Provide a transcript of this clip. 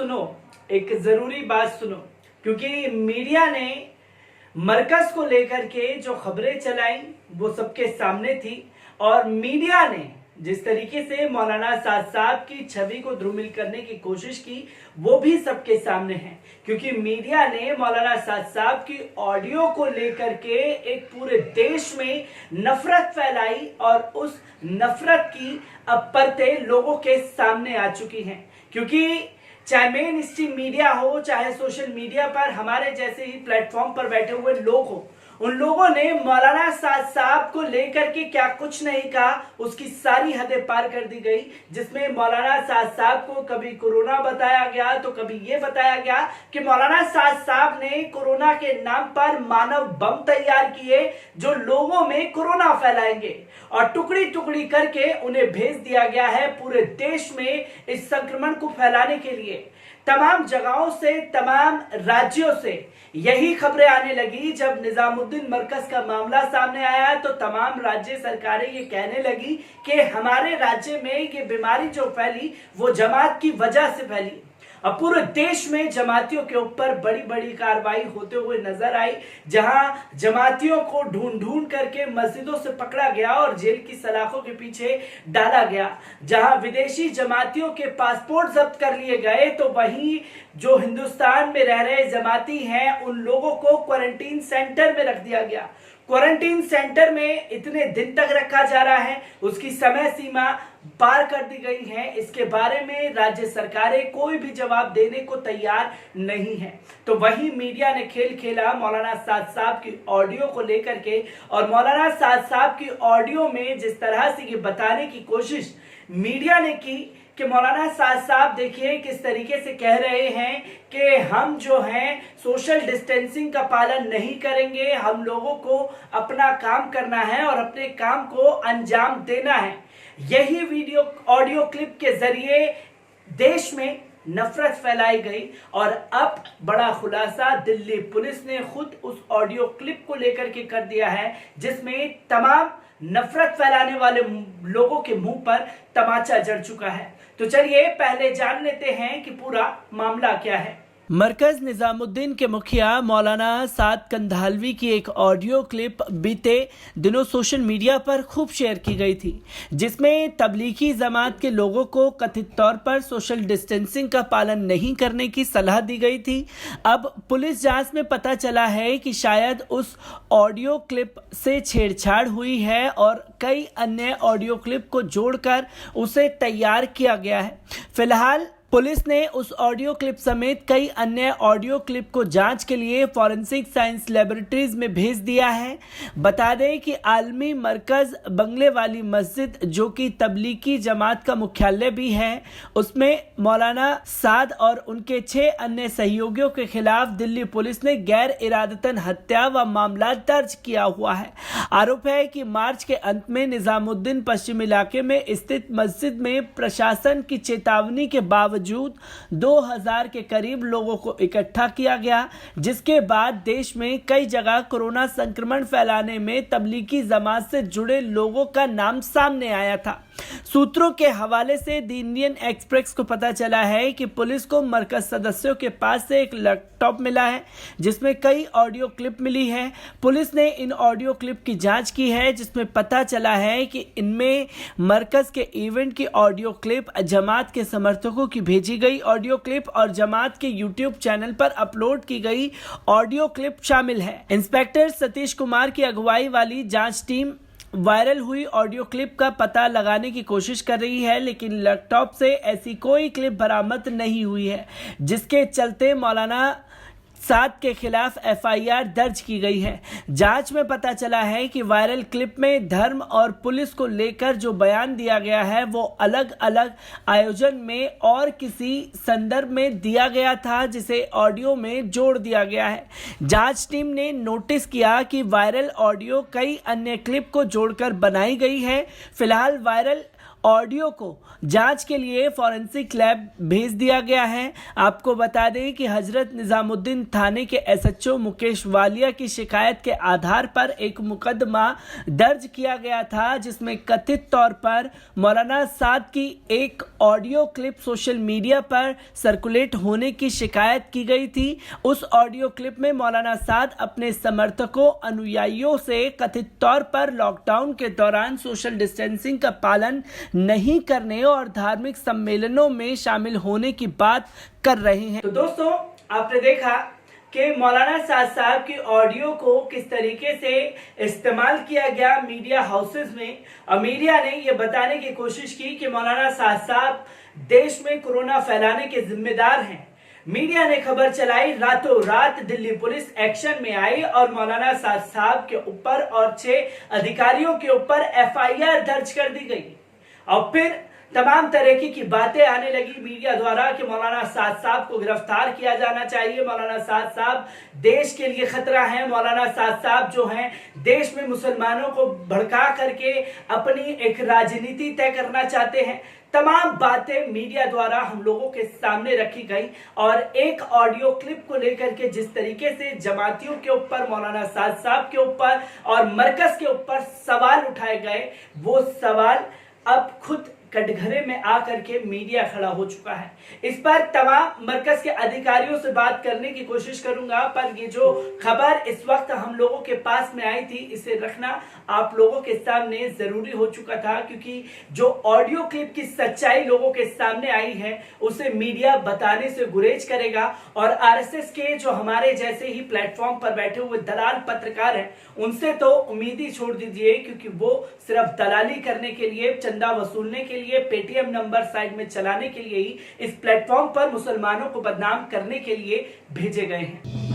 सुनो, एक जरूरी बात सुनो, क्योंकि मीडिया ने मरकज को लेकर के जो खबरें चलाई वो सबके सामने थी और मीडिया ने जिस तरीके से मौलाना साद साहब की छवि को धूमिल करने की कोशिश की वो भी सबके सामने है, क्योंकि मीडिया ने मौलाना साद साहब की ऑडियो को लेकर के एक पूरे देश में नफरत फैलाई और उस नफरत की अब परतें लोगों के सामने आ चुकी हैं। क्योंकि चाहे मेन स्ट्रीम मीडिया हो, चाहे सोशल मीडिया पर हमारे जैसे ही प्लेटफॉर्म पर बैठे हुए लोग हो, उन लोगों ने मौलाना साद साहब को लेकर के क्या कुछ नहीं कहा, उसकी सारी हदें पार कर दी गई। जिसमें मौलाना साद साहब को कभी कोरोना बताया गया तो कभी ये बताया गया कि मौलाना साद साहब ने कोरोना के नाम पर मानव बम तैयार किए जो लोगों में कोरोना फैलाएंगे और टुकड़ी टुकड़ी करके उन्हें भेज दिया गया है पूरे देश में इस संक्रमण को फैलाने के लिए। तमाम जगहों से, तमाम राज्यों से यही खबरें आने लगी। जब निजामुद्दीन मरकज का मामला सामने आया तो तमाम राज्य सरकारें ये कहने लगी कि हमारे राज्य में ये बीमारी जो फैली वो जमात की वजह से फैली। अब पूरे देश में जमातियों के ऊपर बड़ी बड़ी कार्रवाई होते हुए नजर आई, जहां जमातियों को ढूंढ ढूंढ करके मस्जिदों से पकड़ा गया और जेल की सलाखों के पीछे डाला गया। जहां विदेशी जमातियों के पासपोर्ट जब्त कर लिए गए तो वहीं जो हिंदुस्तान में रह रहे जमाती हैं उन लोगों को क्वारंटीन सेंटर में रख दिया गया। क्वारंटीन सेंटर में इतने दिन तक रखा जा रहा है, उसकी समय सीमा पार कर दी गई है। इसके बारे में राज्य सरकारें कोई भी जवाब देने को तैयार नहीं है। तो वही मीडिया ने खेल खेला मौलाना साद साहब की ऑडियो को लेकर के, और मौलाना साद साहब की ऑडियो में जिस तरह से ये बताने की कोशिश मीडिया ने की कि मौलाना साद साहब देखिए किस तरीके से कह रहे हैं कि हम जो हैं सोशल डिस्टेंसिंग का पालन नहीं करेंगे, हम लोगों को अपना काम करना है और अपने काम को अंजाम देना है। यही वीडियो ऑडियो क्लिप के जरिए देश में नफरत फैलाई गई और अब बड़ा खुलासा दिल्ली पुलिस ने खुद उस ऑडियो क्लिप को लेकर के कर दिया है, जिसमें तमाम नफरत फैलाने वाले लोगों के मुंह पर तमाचा जड़ चुका है। तो चलिए पहले जान लेते हैं कि पूरा मामला क्या है। मरकज निजामुद्दीन के मुखिया मौलाना साद कंधालवी की एक ऑडियो क्लिप बीते दिनों सोशल मीडिया पर खूब शेयर की गई थी, जिसमें तबलीगी जमात के लोगों को कथित तौर पर सोशल डिस्टेंसिंग का पालन नहीं करने की सलाह दी गई थी। अब पुलिस जांच में पता चला है कि शायद उस ऑडियो क्लिप से छेड़छाड़ हुई है और कई अन्य ऑडियो क्लिप को जोड़कर उसे तैयार किया गया है। फिलहाल पुलिस ने उस ऑडियो क्लिप समेत कई अन्य ऑडियो क्लिप को जांच के लिए फॉरेंसिक साइंस लैबोरेटरीज में भेज दिया है। बता दें कि आलमी मरकज बंगले वाली मस्जिद, जो कि तबलीगी जमात का मुख्यालय भी है, उसमें मौलाना साद और उनके 6 अन्य सहयोगियों के खिलाफ दिल्ली पुलिस ने गैर इरादतन हत्या व मामला दर्ज किया हुआ है। आरोप है कि मार्च के अंत में निजामुद्दीन पश्चिम इलाके में स्थित मस्जिद में प्रशासन की चेतावनी के बावजूद 2000 के करीब लोगों को इकट्ठा किया गया, जिसके बाद देश में कई जगह कोरोना संक्रमण फैलाने में तबलीगी जमात से जुड़े लोगों का नाम सामने आया था। सूत्रों के हवाले से द इंडियन एक्सप्रेस को पता चला है कि पुलिस को मरकज सदस्यों के पास से एक लैपटॉप मिला है जिसमें कई ऑडियो क्लिप मिली है। पुलिस ने इन ऑडियो क्लिप की जांच की है, जिसमें पता चला है कि इनमें मरकज के इवेंट की ऑडियो क्लिप, जमात के समर्थकों की भेजी गई ऑडियो क्लिप और जमात के यूट्यूब चैनल पर अपलोड की गई ऑडियो क्लिप शामिल है। इंस्पेक्टर सतीश कुमार की अगुवाई वाली जांच टीम वायरल हुई ऑडियो क्लिप का पता लगाने की कोशिश कर रही है, लेकिन लैपटॉप से ऐसी कोई क्लिप बरामद नहीं हुई है, जिसके चलते मौलाना साद के खिलाफ एफआईआर दर्ज की गई है। जांच में पता चला है कि वायरल क्लिप में धर्म और पुलिस को लेकर जो बयान दिया गया है वो अलग अलग आयोजन में और किसी संदर्भ में दिया गया था, जिसे ऑडियो में जोड़ दिया गया है। जांच टीम ने नोटिस किया कि वायरल ऑडियो कई अन्य क्लिप को जोड़कर बनाई गई है। फिलहाल वायरल ऑडियो को जांच के लिए फॉरेंसिक लैब भेज दिया गया है। आपको बता दें कि हजरत निजामुद्दीन थाने के एसएचओ मुकेश वालिया की शिकायत के आधार पर एक मुकदमा दर्ज किया गया था, जिसमें कथित तौर पर मौलाना साद की एक ऑडियो क्लिप सोशल मीडिया पर सर्कुलेट होने की शिकायत की गई थी। उस ऑडियो क्लिप में मौलाना साद अपने समर्थकों अनुयायियों से कथित तौर पर लॉकडाउन के दौरान सोशल डिस्टेंसिंग का पालन नहीं करने और धार्मिक सम्मेलनों में शामिल होने की बात कर रहे हैं। तो दोस्तों, आपने देखा कि मौलाना साद साहब की ऑडियो को किस तरीके से इस्तेमाल किया गया मीडिया हाउसेस में, और मीडिया ने यह बताने की कोशिश की कि मौलाना साद साहब देश में कोरोना फैलाने के जिम्मेदार हैं। मीडिया ने खबर चलाई, रातों रात दिल्ली पुलिस एक्शन में आई और मौलाना साद साहब के ऊपर और 6 अधिकारियों के ऊपर एफआईआर दर्ज कर दी गई। और फिर तमाम तरह की बातें आने लगी मीडिया द्वारा कि मौलाना साद साहब को गिरफ्तार किया जाना चाहिए, मौलाना साद साहब देश के लिए खतरा है, मौलाना साद साहब जो हैं देश में मुसलमानों को भड़का करके अपनी एक राजनीति तय करना चाहते हैं। तमाम बातें मीडिया द्वारा हम लोगों के सामने रखी गई और एक ऑडियो क्लिप को लेकर के जिस तरीके से जमातियों के ऊपर, मौलाना साद साहब के ऊपर और मरकज के ऊपर सवाल उठाए गए, वो सवाल अब खुद कटघरे में आकर के मीडिया खड़ा हो चुका है। इस पर तमाम मरकज के अधिकारियों से बात करने की कोशिश करूंगा, पर ये जो खबर इस वक्त हम लोगों के पास में आई थी, इसे रखना आप लोगों के सामने जरूरी हो चुका था, क्योंकि जो ऑडियो क्लिप की सच्चाई लोगों के सामने आई है उसे मीडिया बताने से गुरेज करेगा। और आरएसएस के जो हमारे जैसे ही प्लेटफॉर्म पर बैठे हुए दलाल पत्रकार हैं, उनसे तो उम्मीद ही छोड़ दीजिए, क्योंकि वो सिर्फ दलाली करने के लिए, चंदा वसूलने के लिए, पेटीएम नंबर साइड में चलाने के लिए ही इस प्लेटफॉर्म पर मुसलमानों को बदनाम करने के लिए भेजे गए हैं।